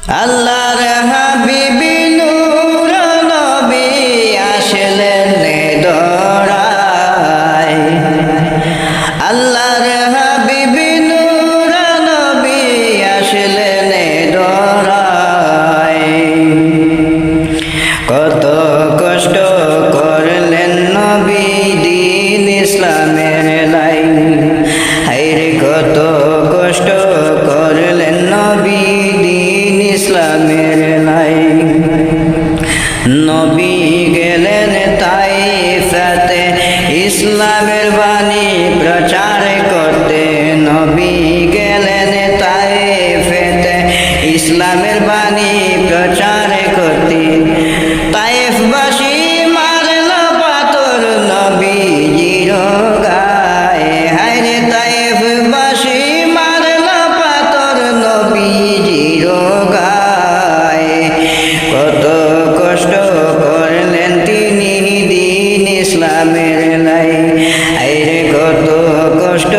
আল্লাহর হাবিবি নূর নবী আসলেন দরায়। আল্লাহর হাবিবি নূর নবী আসলেন দরায়। কত কষ্ট করলেন নবী দ্বীন ইসলামের লাই। হায়রে কত কষ্ট করলেন নবী দ্বীন ইসলামের লাই। নবী গেলেন তাইফেতে ইসলামের বাণী প্রচার করতে। নবী গেলেন তাইফেতে ইসলামের বাণী প্রচার করতে। তাইফবাসী মারল পাথর নবীজির গায়ে। হায়রে তাইফবাসী মারল পাথর নবীজির গায়ে। কত কষ্ট করলেন তিনি দ্বীন ইসলামের লাই। হায়রে কত কষ্ট